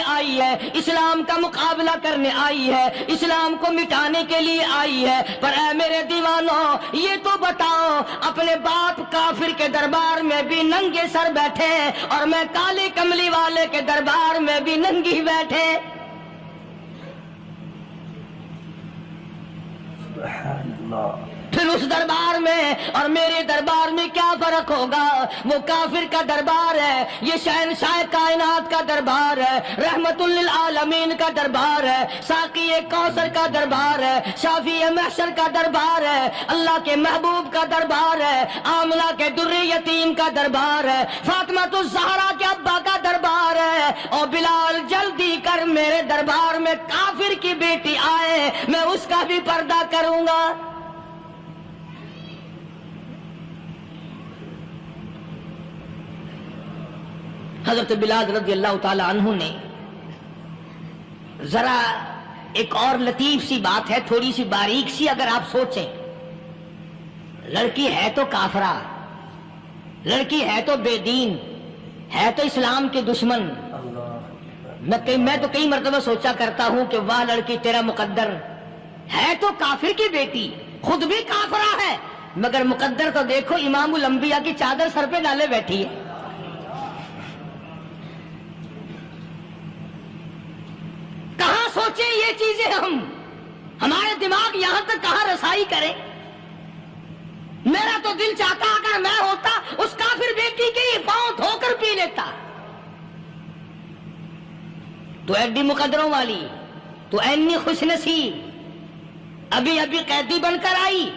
لیے آئی ہے، اسلام کا مقابلہ کرنے آئی ہے، اسلام کو مٹانے کے لیے آئی ہے۔ پر اے میرے دیوانوں، یہ تو بتاؤ، اپنے باپ کافر کے دربار میں بھی ننگے سر بیٹھے اور میں کالی کملی والے کے دربار میں بھی ننگی بیٹھے۔ سبحان اللہ۔ پھر اس دربار میں اور میرے دربار میں کیا فرق ہوگا؟ وہ کافر کا دربار ہے، یہ شہنشاہ کائنات کا دربار ہے، رحمت للعالمین کا دربار ہے، ساقی کوثر کا دربار ہے، شافی محشر کا دربار ہے، اللہ کے محبوب کا دربار ہے، آمنہ کے در یتیم کا دربار ہے، فاطمہ الزہرا کے ابا کا دربار ہے۔ اور بلال جلدی کر، میرے دربار میں کافر کی بیٹی آئے، میں اس کا بھی پردہ کروں گا۔ حضرت بلال رضی اللہ تعالی عنہ نے ذرا ایک اور لطیف سی بات ہے، تھوڑی سی باریک سی، اگر آپ سوچیں، لڑکی ہے تو کافرہ، لڑکی ہے تو بے دین، ہے تو اسلام کے دشمن۔ میں تو کئی مرتبہ سوچا کرتا ہوں کہ واہ لڑکی تیرا مقدر، ہے تو کافر کی بیٹی، خود بھی کافرہ ہے، مگر مقدر تو دیکھو، امام الانبیاء کی چادر سر پہ ڈالے بیٹھی ہے۔ کہاں سوچیں یہ چیزیں، ہمارے دماغ یہاں تک کہاں رسائی کریں؟ میرا تو دل چاہتا اگر میں ہوتا اس کافر بیٹی کے ہی پاؤں دھو کر پی لیتا۔ تو ایڈی مقدروں والی، تو اینی خوش نصیب، ابھی ابھی قیدی بن کر آئی،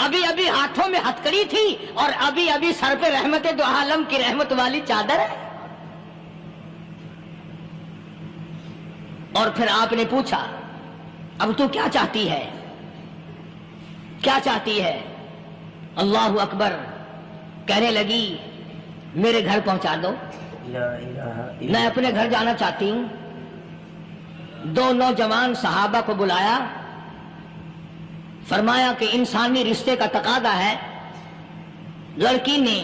ابھی ابھی ہاتھوں میں ہتکڑی تھی اور ابھی ابھی سر پہ رحمت دو عالم کی رحمت والی چادر ہے۔ اور پھر آپ نے پوچھا اب تو کیا چاہتی ہے، کیا چاہتی ہے؟ اللہ اکبر، کہنے لگی میرے گھر پہنچا دو، میں اپنے گھر جانا چاہتی ہوں۔ دو نوجوان صحابہ کو بلایا، فرمایا کہ انسانی رشتے کا تقاضا ہے، لڑکی نے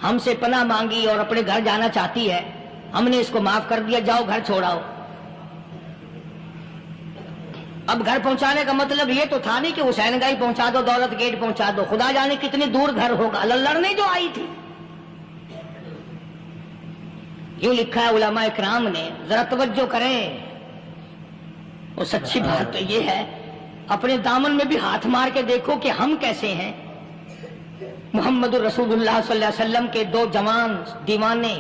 ہم سے پناہ مانگی اور اپنے گھر جانا چاہتی ہے، ہم نے اس کو معاف کر دیا، جاؤ گھر چھوڑاؤ۔ اب گھر پہنچانے کا مطلب یہ تو تھا نہیں کہ حسین گائی پہنچا دو، دولت گیٹ پہنچا دو، خدا جانے کتنی دور گھر ہوگا، لڑنے جو آئی تھی۔ یوں لکھا ہے علماء اکرام نے، ذرا توجہ کریں، اور سچی بات تو یہ ہے، اپنے دامن میں بھی ہاتھ مار کے دیکھو کہ ہم کیسے ہیں۔ محمد الرسول اللہ صلی اللہ علیہ وسلم کے دو جوان دیوانے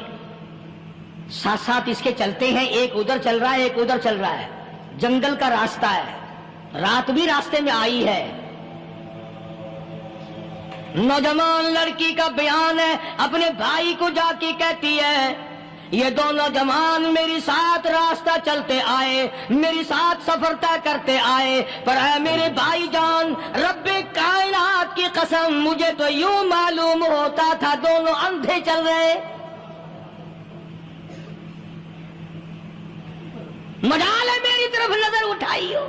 ساتھ ساتھ اس کے چلتے ہیں، ایک ادھر چل رہا ہے ایک ادھر چل رہا ہے، جنگل کا راستہ ہے، رات بھی راستے میں آئی ہے۔ نوجوان لڑکی کا بیان ہے، اپنے بھائی کو جا کے کہتی ہے یہ دونوں جوان میری ساتھ راستہ چلتے آئے، میری ساتھ سفر طے کرتے آئے، پر اے میرے بھائی جان، رب کائنات کی قسم مجھے تو یوں معلوم ہوتا تھا دونوں اندھے چل رہے۔ مجال ہے میری طرف نظر اٹھائی ہو،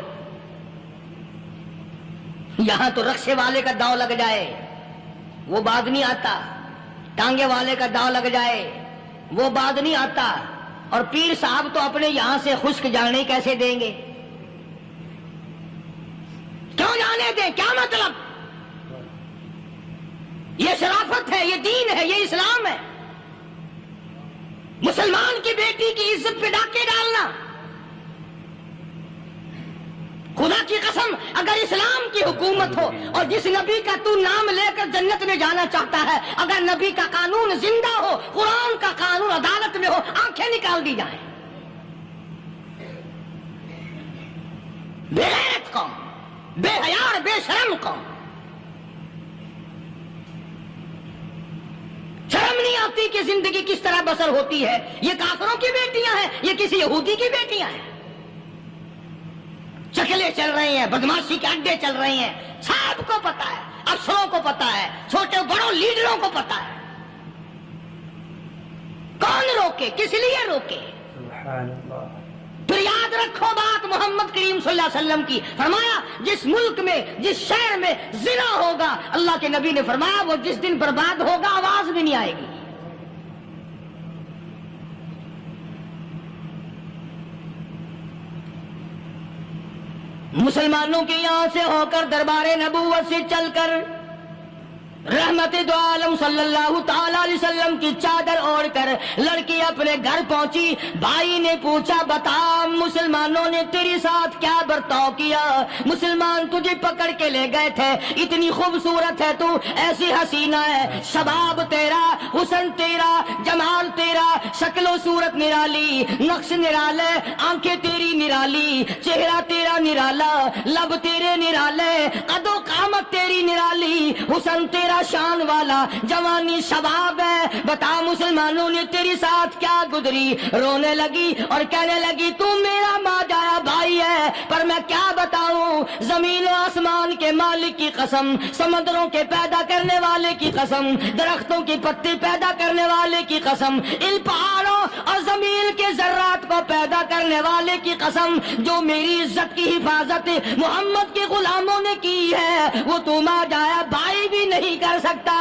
یہاں تو رکشے والے کا داؤ لگ جائے وہ بعد نہیں آتا، ٹانگے والے کا داؤ لگ جائے وہ بعد نہیں آتا، اور پیر صاحب تو اپنے یہاں سے خشک جانے کیسے دیں گے؟ کیوں جانے دیں؟ کیا مطلب؟ یہ شرافت ہے، یہ دین ہے، یہ اسلام ہے۔ مسلمان کی بیٹی کی عزت پہ ڈاکے ڈالنا، خدا کی قسم اگر اسلام کی حکومت ہو اور جس نبی کا تو نام لے کر جنت میں جانا چاہتا ہے، اگر نبی کا قانون زندہ ہو، قرآن کا قانون عدالت میں ہو، آنکھیں نکال دی جائیں۔ بے غیرت قوم، بے حیا اور بے شرم قوم، شرم نہیں آتی کہ زندگی کس طرح بسر ہوتی ہے۔ یہ کافروں کی بیٹیاں ہیں، یہ کسی یہودی کی بیٹیاں ہیں، چکلے چل رہے ہیں، بدماشی کے اڈے چل رہے ہیں، سب کو پتا ہے، افسروں کو پتا ہے، چھوٹے بڑوں لیڈروں کو پتا ہے۔ کون روکے؟ کس لیے روکے؟ سبحان اللہ۔ پھر یاد رکھو بات محمد کریم صلی اللہ علیہ وسلم کی، فرمایا جس ملک میں جس شہر میں زنا ہوگا، اللہ کے نبی نے فرمایا وہ جس دن برباد ہوگا آواز بھی نہیں آئے گی۔ مسلمانوں کے یہاں سے ہو کر دربار نبوت سے چل کر رحمت دو عالم صلی اللہ تعالی علیہ وسلم کی چادر اوڑھ کر لڑکی اپنے گھر پہنچی. بھائی نے پوچھا بتا مسلمانوں نے تیرے ساتھ کیا برتاؤ کیا؟ مسلمان تجھے پکڑ کے لے گئے تھے، اتنی خوبصورت ہے تو، ایسی حسینہ ہے، شباب تیرا، حسن تیرا، جمال تیرا، شکل و صورت نرالی، نقش نرالے، آنکھیں تیری نرالی، چہرہ تیرا نرالا، لب تیرے نرالے، قد و قامت تیری نرالی، حسن تیرا شان والا، جوانی شباب ہے، بتا مسلمانوں نے تیری ساتھ کیا گزری؟ رونے لگی اور کہنے لگی تو میرا ماجایا بھائی ہے، پر میں کیا بتاؤں، زمین و آسمان کے مالک کی قسم، سمندروں کے پیدا کرنے والے کی قسم، درختوں کی پتی پیدا کرنے والے کی قسم، ان پہاڑوں اور زمین کے ذرات کو پیدا کرنے والے کی قسم، جو میری عزت کی حفاظت محمد کے غلاموں نے کی ہے، وہ تو ماجایا بھائی بھی نہیں کر سکتا.